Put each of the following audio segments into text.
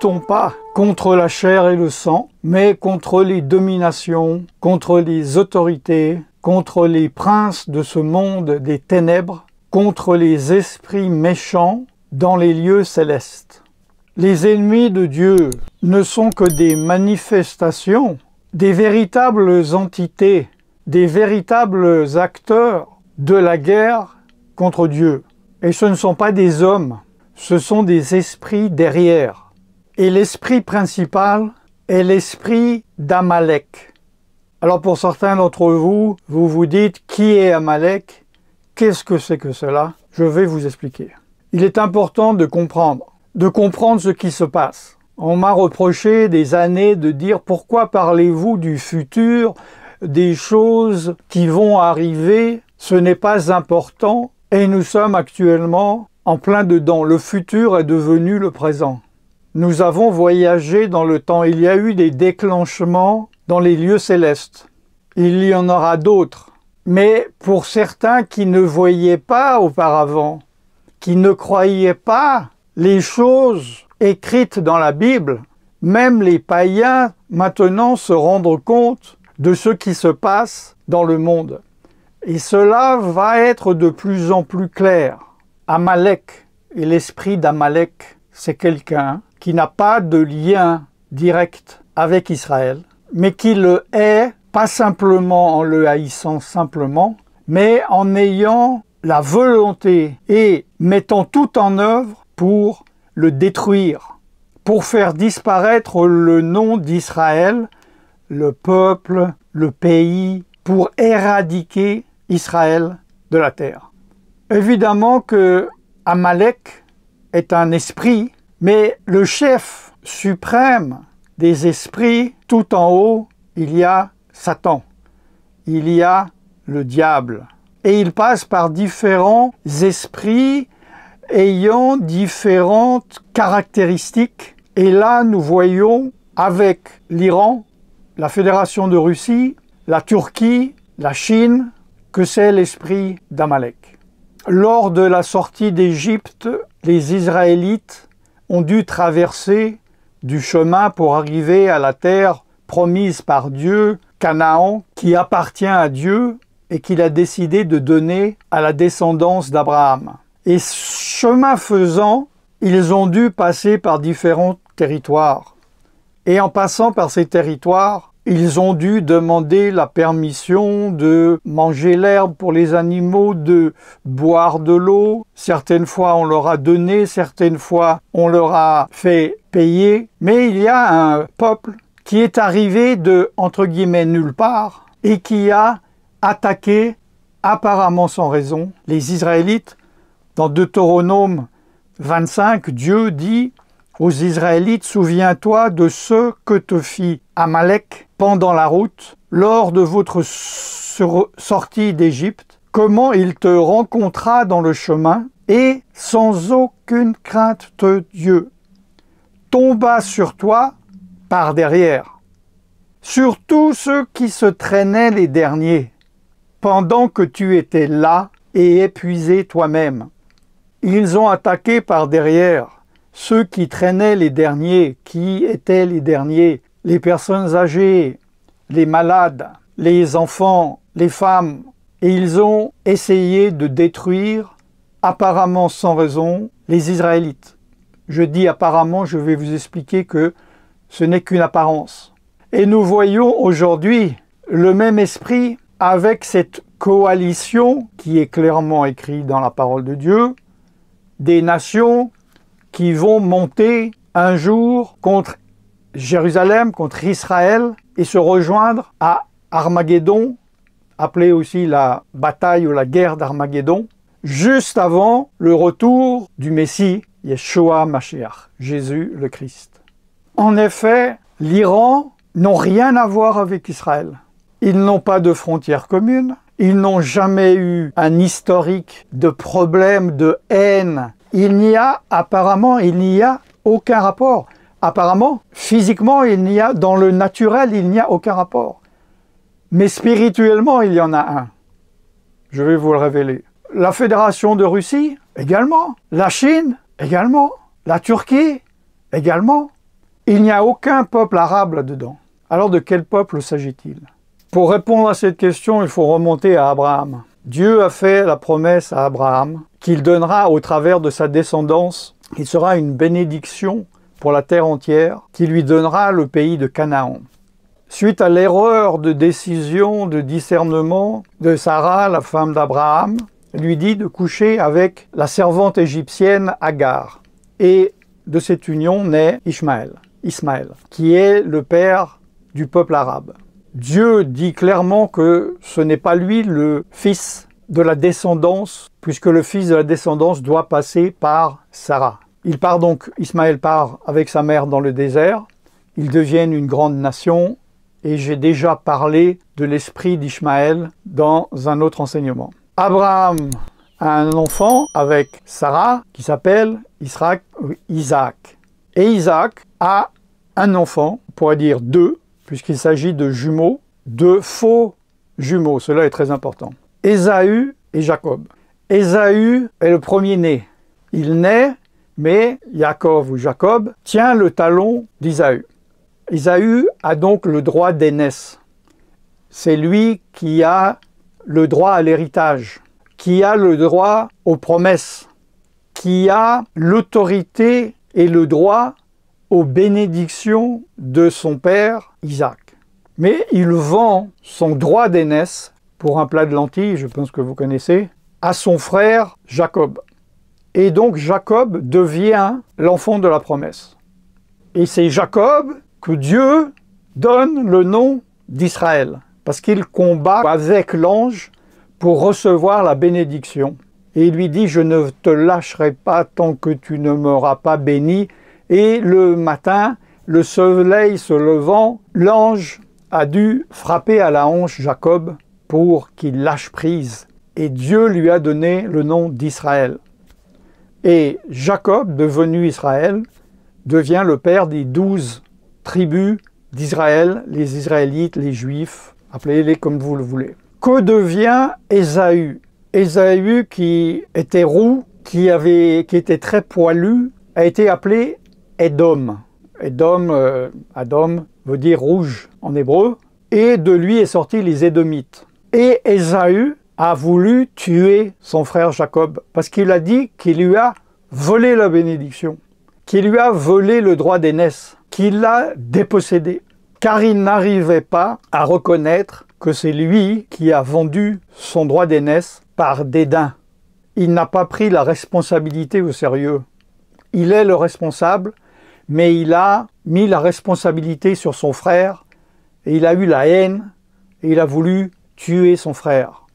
luttons pas contre la chair et le sang, mais contre les dominations, contre les autorités, contre les princes de ce monde des ténèbres, contre les esprits méchants dans les lieux célestes. Les ennemis de Dieu ne sont que des manifestations, des véritables entités, des véritables acteurs de la guerre contre Dieu. Et ce ne sont pas des hommes, ce sont des esprits derrière. Et l'esprit principal est l'esprit d'Amalek. Alors pour certains d'entre vous, vous vous dites, qui est Amalek? Qu'est-ce que c'est que cela? Je vais vous expliquer. Il est important de comprendre ce qui se passe. On m'a reproché des années de dire, pourquoi parlez-vous du futur, des choses qui vont arriver? Ce n'est pas important et nous sommes actuellement en plein dedans. Le futur est devenu le présent. Nous avons voyagé dans le temps. Il y a eu des déclenchements dans les lieux célestes. Il y en aura d'autres. Mais pour certains qui ne voyaient pas auparavant, qui ne croyaient pas les choses écrites dans la Bible, même les païens maintenant se rendent compte de ce qui se passe dans le monde. Et cela va être de plus en plus clair. Amalek et l'esprit d'Amalek, c'est quelqu'un qui n'a pas de lien direct avec Israël, mais qui le hait, pas simplement en le haïssant simplement, mais en ayant la volonté et mettant tout en œuvre pour le détruire, pour faire disparaître le nom d'Israël, le peuple, le pays, pour éradiquer Israël de la terre. Évidemment que Amalek est un esprit, mais le chef suprême des esprits, tout en haut, il y a Satan, il y a le diable. Et il passe par différents esprits ayant différentes caractéristiques. Et là, nous voyons avec l'Iran, la Fédération de Russie, la Turquie, la Chine, que c'est l'esprit d'Amalek. Lors de la sortie d'Égypte, les Israélites ont dû traverser du chemin pour arriver à la terre promise par Dieu, Canaan, qui appartient à Dieu et qu'il a décidé de donner à la descendance d'Abraham. Et chemin faisant, ils ont dû passer par différents territoires. Et en passant par ces territoires, ils ont dû demander la permission de manger l'herbe pour les animaux, de boire de l'eau. Certaines fois, on leur a donné, certaines fois, on leur a fait payer. Mais il y a un peuple qui est arrivé de, entre guillemets, nulle part et qui a attaqué, apparemment sans raison, les Israélites. Dans Deutéronome 25, Dieu dit aux Israélites, « Souviens-toi de ce que te fit Amalek pendant la route, lors de votre sortie d'Égypte, comment il te rencontra dans le chemin, et sans aucune crainte de Dieu, tomba sur toi par derrière, sur tous ceux qui se traînaient les derniers, pendant que tu étais là et épuisé toi-même. Ils ont attaqué par derrière ceux qui traînaient les derniers, qui étaient les derniers, les personnes âgées, les malades, les enfants, les femmes, et ils ont essayé de détruire, apparemment sans raison, les Israélites. Je dis apparemment, je vais vous expliquer que ce n'est qu'une apparence. Et nous voyons aujourd'hui le même esprit avec cette coalition qui est clairement écrite dans la parole de Dieu, des nations qui vont monter un jour contre Jérusalem, contre Israël, et se rejoindre à Armageddon, appelée aussi la bataille ou la guerre d'Armageddon, juste avant le retour du Messie, Yeshua Mashiach, Jésus le Christ. En effet, l'Iran n'a rien à voir avec Israël. Ils n'ont pas de frontières communes, ils n'ont jamais eu un historique de problèmes, de haine. Apparemment, il n'y a aucun rapport. Apparemment, physiquement, dans le naturel, il n'y a aucun rapport. Mais spirituellement, il y en a un. Je vais vous le révéler. La Fédération de Russie, également. La Chine, également. La Turquie, également. Il n'y a aucun peuple arabe là-dedans. Alors de quel peuple s'agit-il? Pour répondre à cette question, il faut remonter à Abraham. Dieu a fait la promesse à Abraham qu'il donnera au travers de sa descendance, il sera une bénédiction pour la terre entière, qui lui donnera le pays de Canaan. Suite à l'erreur de décision, de discernement de Sarah, la femme d'Abraham, lui dit de coucher avec la servante égyptienne Agar. Et de cette union naît Ismaël, qui est le père du peuple arabe. Dieu dit clairement que ce n'est pas lui le fils de la descendance, puisque le fils de la descendance doit passer par Sarah. Ismaël part avec sa mère dans le désert, ils deviennent une grande nation, et j'ai déjà parlé de l'esprit d'Ismaël dans un autre enseignement. Abraham a un enfant avec Sarah qui s'appelle Isaac. Et Isaac a un enfant, on pourrait dire deux, puisqu'il s'agit de jumeaux, de faux jumeaux, cela est très important. Ésaü et Jacob. Ésaü est le premier-né. Il naît, mais Jacob tient le talon d'Ésaü. Ésaü a donc le droit d'aînesse. C'est lui qui a le droit à l'héritage, qui a le droit aux promesses, qui a l'autorité et le droit aux bénédictions de son père Isaac. Mais il vend son droit d'aînesse, pour un plat de lentilles, je pense que vous connaissez, à son frère Jacob. Et donc Jacob devient l'enfant de la promesse. Et c'est Jacob que Dieu donne le nom d'Israël, parce qu'il combat avec l'ange pour recevoir la bénédiction. Et il lui dit, je ne te lâcherai pas tant que tu ne m'auras pas béni. Et le matin, le soleil se levant, l'ange a dû frapper à la hanche Jacob pour qu'il lâche prise. Et Dieu lui a donné le nom d'Israël. Et Jacob, devenu Israël, devient le père des 12 tribus d'Israël, les Israélites, les Juifs, appelez-les comme vous le voulez. Que devient Ésaü? Ésaü, qui était roux, qui était très poilu, a été appelé Édom. Adam veut dire rouge en hébreu, et de lui est sorti les Édomites. Et Ésaü a voulu tuer son frère Jacob, parce qu'il a dit qu'il lui a volé la bénédiction, qu'il lui a volé le droit d'aînesse, qu'il l'a dépossédé, car il n'arrivait pas à reconnaître que c'est lui qui a vendu son droit d'aînesse par dédain. Il n'a pas pris la responsabilité au sérieux. Il est le responsable, mais il a mis la responsabilité sur son frère, et il a eu la haine, et il a voulu tuer son frère.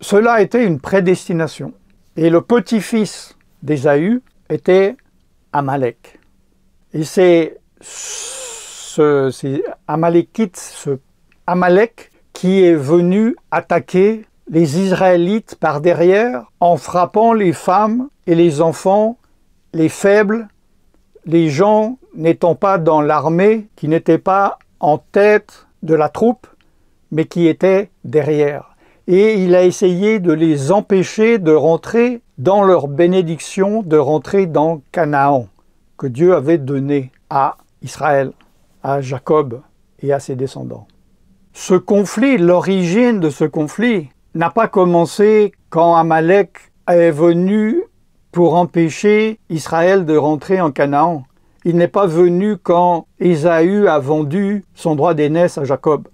Cela a été une prédestination. Et le petit-fils d'Ésaü était Amalek. Et c'est Amalek qui est venu attaquer les Israélites par derrière en frappant les femmes et les enfants, les faibles, les gens n'étant pas dans l'armée, qui n'étaient pas en tête de la troupe, mais qui étaient derrière. Et il a essayé de les empêcher de rentrer dans leur bénédiction, de rentrer dans Canaan, que Dieu avait donné à Israël, à Jacob et à ses descendants. Ce conflit, l'origine de ce conflit, n'a pas commencé quand Amalek est venu pour empêcher Israël de rentrer en Canaan. Il n'est pas venu quand Ésaü a vendu son droit d'aînesse à Jacob.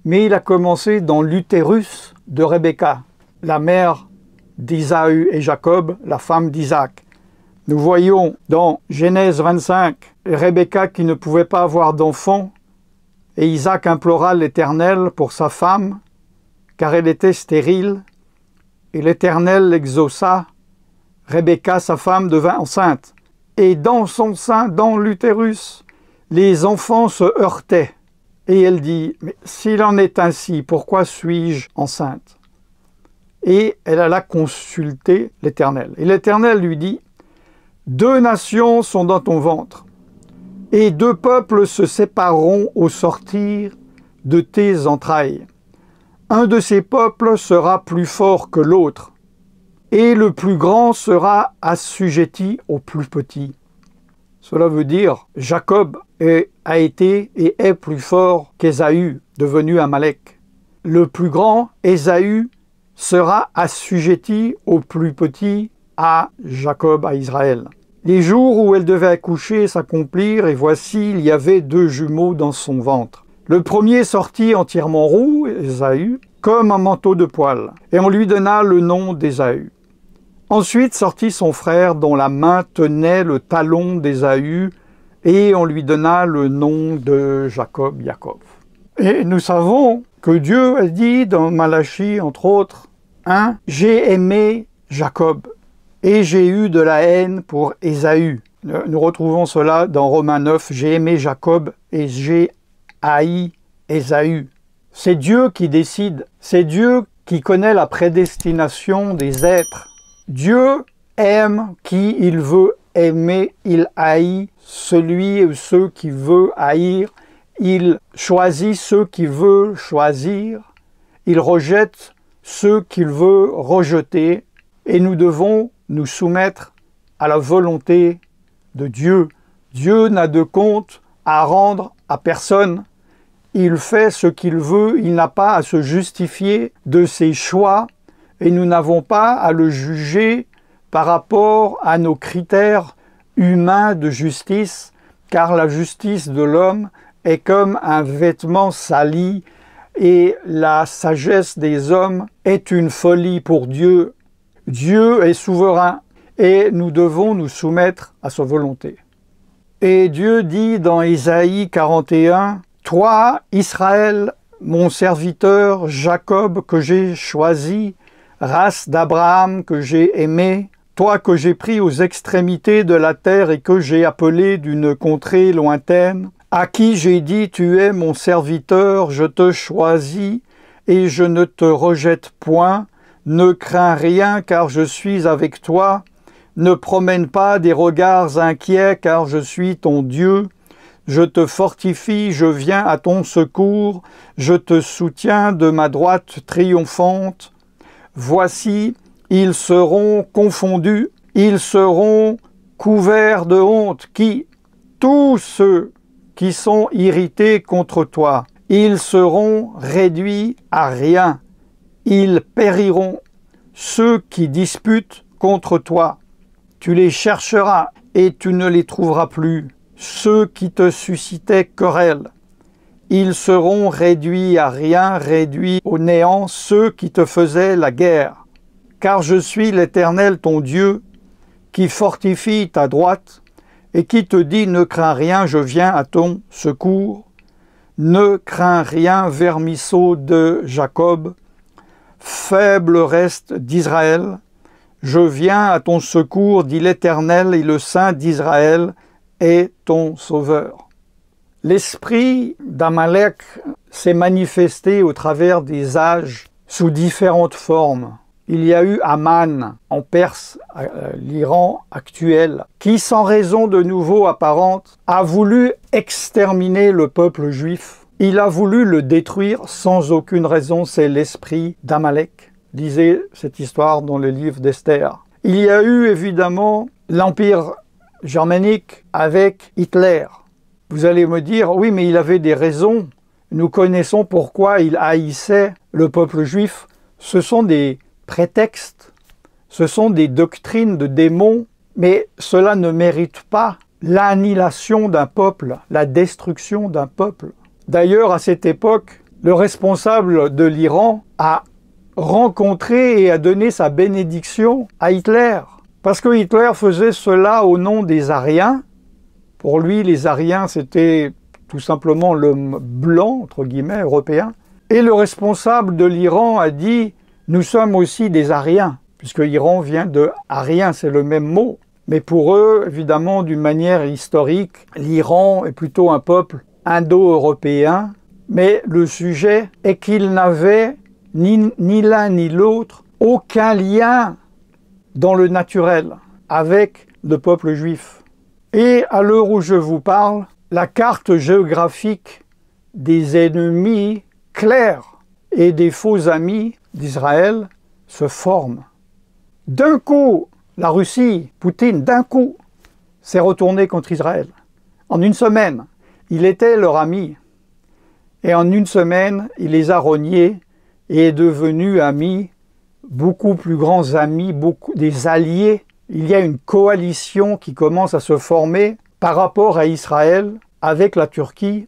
Mais il a commencé dans l'utérus de Rebecca, la mère d'Ésaü et Jacob, la femme d'Isaac. Nous voyons dans Genèse 25, Rebecca qui ne pouvait pas avoir d'enfant, et Isaac implora l'Éternel pour sa femme, car elle était stérile, et l'Éternel l'exauça. Rebecca, sa femme, devint enceinte, et dans son sein, dans l'utérus, les enfants se heurtaient. Et elle dit, mais s'il en est ainsi, pourquoi suis-je enceinte? Et elle alla consulter l'Éternel. Et l'Éternel lui dit, 2 nations sont dans ton ventre, et 2 peuples se sépareront au sortir de tes entrailles. Un de ces peuples sera plus fort que l'autre, et le plus grand sera assujetti au plus petit. Cela veut dire, Jacob a été et est plus fort qu'Ésaü, devenu Amalek. Le plus grand, Ésaü, sera assujetti au plus petit, à Jacob, à Israël. Les jours où elle devait accoucher s'accomplirent, et voici, il y avait 2 jumeaux dans son ventre. Le premier sortit entièrement roux, Ésaü, comme un manteau de poil, et on lui donna le nom d'Ésaü. Ensuite sortit son frère, dont la main tenait le talon d'Ésaü, et on lui donna le nom de Jacob, Jacob. Et nous savons que Dieu a dit dans Malachie, entre autres, hein, « J'ai aimé Jacob, et j'ai eu de la haine pour Ésaü. » Nous retrouvons cela dans Romains 9, « J'ai aimé Jacob, et j'ai haï Ésaü. » C'est Dieu qui décide, c'est Dieu qui connaît la prédestination des êtres. Dieu aime qui il veut aimer, il haït celui ou ceux qu'il veut haïr, il choisit ceux qu'il veut choisir, il rejette ceux qu'il veut rejeter, et nous devons nous soumettre à la volonté de Dieu. Dieu n'a de compte à rendre à personne. Il fait ce qu'il veut, il n'a pas à se justifier de ses choix, et nous n'avons pas à le juger par rapport à nos critères humains de justice, car la justice de l'homme est comme un vêtement sali, et la sagesse des hommes est une folie pour Dieu. Dieu est souverain, et nous devons nous soumettre à sa volonté. Et Dieu dit dans Ésaïe 41, « Toi, Israël, mon serviteur, Jacob, que j'ai choisi, race d'Abraham que j'ai aimé, toi que j'ai pris aux extrémités de la terre et que j'ai appelé d'une contrée lointaine, à qui j'ai dit, tu es mon serviteur, je te choisis et je ne te rejette point, ne crains rien car je suis avec toi, ne promène pas des regards inquiets car je suis ton Dieu, je te fortifie, je viens à ton secours, je te soutiens de ma droite triomphante. Voici, ils seront confondus, ils seront couverts de honte, tous ceux qui sont irrités contre toi, ils seront réduits à rien, ils périront, ceux qui disputent contre toi. Tu les chercheras et tu ne les trouveras plus, ceux qui te suscitaient querelle. Ils seront réduits à rien, réduits au néant, ceux qui te faisaient la guerre. Car je suis l'Éternel ton Dieu, qui fortifie ta droite, et qui te dit, ne crains rien, je viens à ton secours. Ne crains rien, vermisseau de Jacob, faible reste d'Israël. Je viens à ton secours, dit l'Éternel, et le Saint d'Israël est ton sauveur. L'esprit d'Amalek s'est manifesté au travers des âges sous différentes formes. Il y a eu Aman en Perse, l'Iran actuel, qui sans raison de nouveau apparente a voulu exterminer le peuple juif. Il a voulu le détruire sans aucune raison, c'est l'esprit d'Amalek. Lisez cette histoire dans le livre d'Esther. Il y a eu évidemment l'Empire germanique avec Hitler. Vous allez me dire, oui, mais il avait des raisons. Nous connaissons pourquoi il haïssait le peuple juif. Ce sont des prétextes, ce sont des doctrines de démons, mais cela ne mérite pas l'annihilation d'un peuple, la destruction d'un peuple. D'ailleurs, à cette époque, le responsable de l'Iran a rencontré et a donné sa bénédiction à Hitler, parce que Hitler faisait cela au nom des Aryens. Pour lui, les Aryens, c'était tout simplement l'homme blanc, entre guillemets, européen. Et le responsable de l'Iran a dit « Nous sommes aussi des Aryens », puisque l'Iran vient de « Arien », c'est le même mot. Mais pour eux, évidemment, d'une manière historique, l'Iran est plutôt un peuple indo-européen. Mais le sujet est qu'ils n'avaient ni l'un ni l'autre aucun lien dans le naturel avec le peuple juif. Et à l'heure où je vous parle, la carte géographique des ennemis clairs et des faux amis d'Israël se forme. D'un coup, la Russie, Poutine, d'un coup, s'est retournée contre Israël. En une semaine, Il était leur ami. Et en une semaine, il les a rognés et est devenu ami, beaucoup plus grands amis, des alliés. Il y a une coalition qui commence à se former par rapport à Israël, avec la Turquie,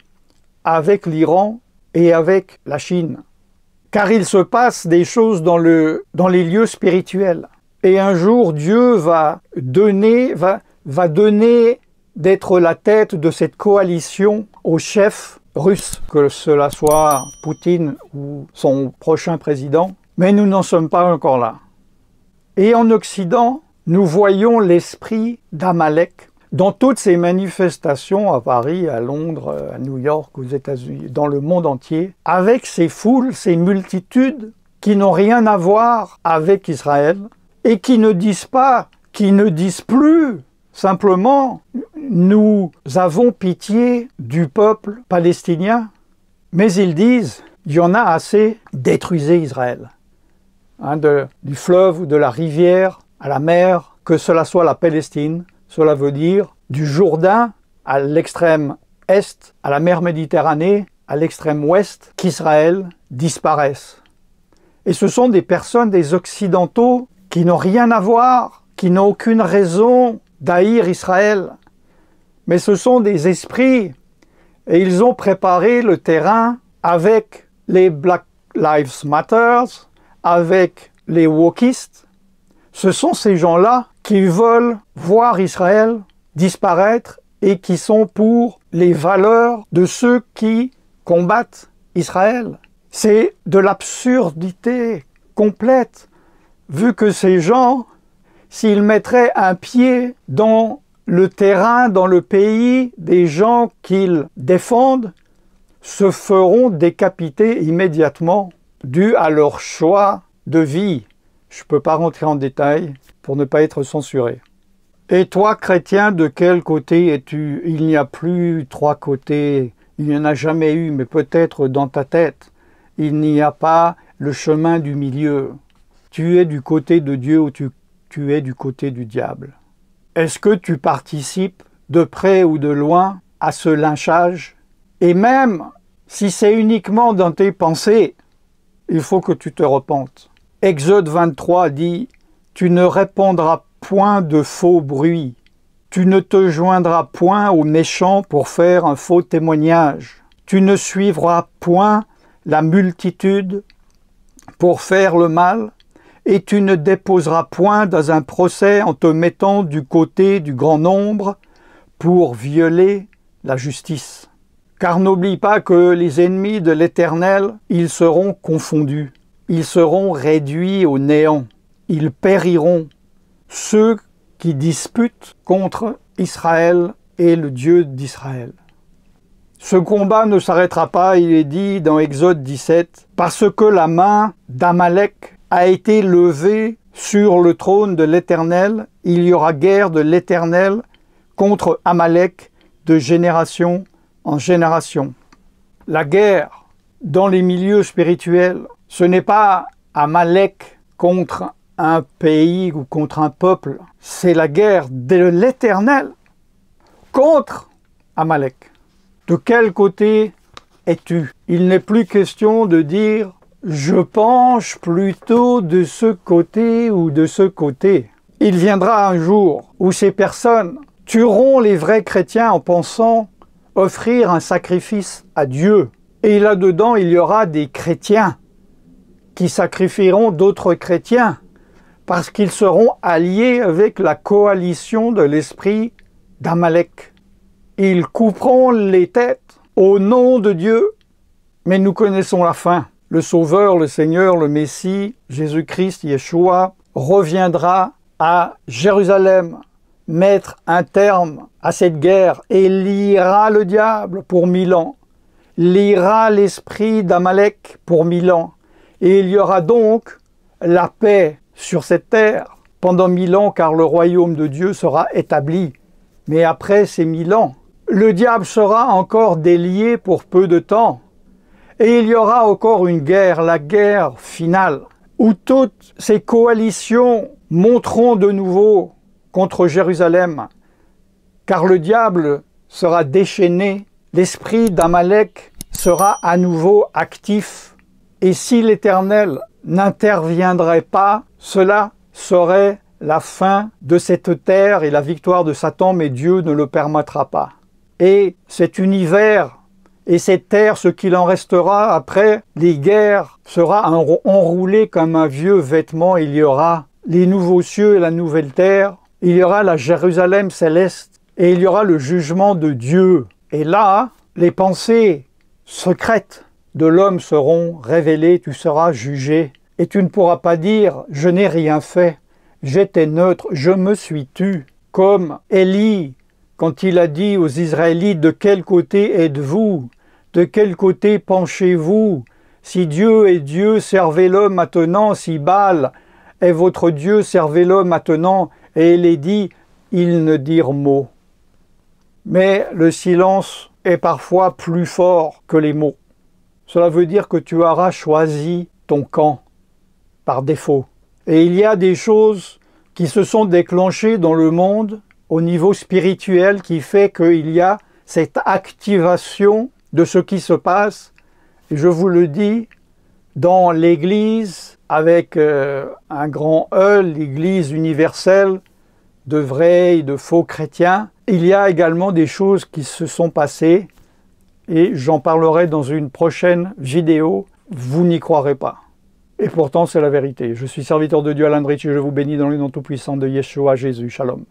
avec l'Iran et avec la Chine. Car il se passe des choses dans les lieux spirituels. Et un jour, Dieu va donner d'être la tête de cette coalition au chef russe, que cela soit Poutine ou son prochain président. Mais nous n'en sommes pas encore là. Et en Occident, nous voyons l'esprit d'Amalek dans toutes ces manifestations à Paris, à Londres, à New York, aux États-Unis, dans le monde entier, avec ces foules, ces multitudes qui n'ont rien à voir avec Israël et qui ne disent plus simplement « nous avons pitié du peuple palestinien », mais ils disent « il y en a assez, détruisez Israël ». Du fleuve ou de la rivière à la mer, que cela soit la Palestine, cela veut dire du Jourdain à l'extrême est, à la mer Méditerranée, à l'extrême ouest, qu'Israël disparaisse. Et ce sont des personnes, des Occidentaux, qui n'ont rien à voir, qui n'ont aucune raison d'haïr Israël. Mais ce sont des esprits, et ils ont préparé le terrain avec les Black Lives Matter, avec les wokistes. Ce sont ces gens-là qui veulent voir Israël disparaître et qui sont pour les valeurs de ceux qui combattent Israël. C'est de l'absurdité complète, vu que ces gens, s'ils mettraient un pied dans le terrain, dans le pays des gens qu'ils défendent, se feront décapiter immédiatement, dû à leur choix de vie. Je ne peux pas rentrer en détail pour ne pas être censuré. Et toi, chrétien, de quel côté es-tu? Il n'y a plus trois côtés, il n'y en a jamais eu, mais peut-être dans ta tête, il n'y a pas le chemin du milieu. Tu es du côté de Dieu ou tu es du côté du diable. Est-ce que tu participes de près ou de loin à ce lynchage? Et même si c'est uniquement dans tes pensées, il faut que tu te repentes. Exode 23 dit « Tu ne répandras point de faux bruits, tu ne te joindras point aux méchants pour faire un faux témoignage, tu ne suivras point la multitude pour faire le mal, et tu ne déposeras point dans un procès en te mettant du côté du grand nombre pour violer la justice. Car n'oublie pas que les ennemis de l'Éternel, ils seront confondus. Ils seront réduits au néant. Ils périront. Ceux qui disputent contre Israël et le Dieu d'Israël. Ce combat ne s'arrêtera pas, il est dit dans Exode 17, parce que la main d'Amalek a été levée sur le trône de l'Éternel. Il y aura guerre de l'Éternel contre Amalek de génération en génération. La guerre dans les milieux spirituels, ce n'est pas Amalek contre un pays ou contre un peuple, c'est la guerre de l'Éternel contre Amalek. De quel côté es-tu? Il n'est plus question de dire « je penche plutôt de ce côté ou de ce côté ». Il viendra un jour où ces personnes tueront les vrais chrétiens en pensant offrir un sacrifice à Dieu. Et là-dedans, il y aura des chrétiens qui sacrifieront d'autres chrétiens parce qu'ils seront alliés avec la coalition de l'esprit d'Amalek. Ils couperont les têtes au nom de Dieu, mais nous connaissons la fin. Le Sauveur, le Seigneur, le Messie, Jésus-Christ, Yeshua, reviendra à Jérusalem, mettre un terme à cette guerre et liera le diable pour 1000 ans, liera l'esprit d'Amalek pour 1000 ans. Et il y aura donc la paix sur cette terre pendant 1000 ans, car le royaume de Dieu sera établi. Mais après ces 1000 ans, le diable sera encore délié pour peu de temps. Et il y aura encore une guerre, la guerre finale, où toutes ces coalitions monteront de nouveau contre Jérusalem, car le diable sera déchaîné l'esprit d'Amalek sera à nouveau actif. Et si l'Éternel n'interviendrait pas, cela serait la fin de cette terre et la victoire de Satan, mais Dieu ne le permettra pas. Et cet univers et cette terre, ce qu'il en restera après les guerres, sera enroulé comme un vieux vêtement. Il y aura les nouveaux cieux et la nouvelle terre, il y aura la Jérusalem céleste et il y aura le jugement de Dieu. Et là, les pensées secrètes de l'homme seront révélées, tu seras jugé. Et tu ne pourras pas dire « je n'ai rien fait, j'étais neutre, je me suis tu ». Comme Élie, quand il a dit aux Israélites « de quel côté êtes-vous ? De quel côté penchez-vous ? Si Dieu est Dieu, servez-le maintenant, si Baal est votre Dieu, servez-le maintenant. » Et il est dit « ils ne dirent mot ». Mais le silence est parfois plus fort que les mots. Cela veut dire que tu auras choisi ton camp par défaut. Et il y a des choses qui se sont déclenchées dans le monde au niveau spirituel qui fait qu'il y a cette activation de ce qui se passe. Et je vous le dis, dans l'Église, avec un grand E, l'Église universelle de vrais et de faux chrétiens, il y a également des choses qui se sont passées et j'en parlerai dans une prochaine vidéo. Vous n'y croirez pas. Et pourtant, c'est la vérité. Je suis serviteur de Dieu, Alain Rich, et je vous bénis dans le nom tout-puissant de Yeshua Jésus. Shalom.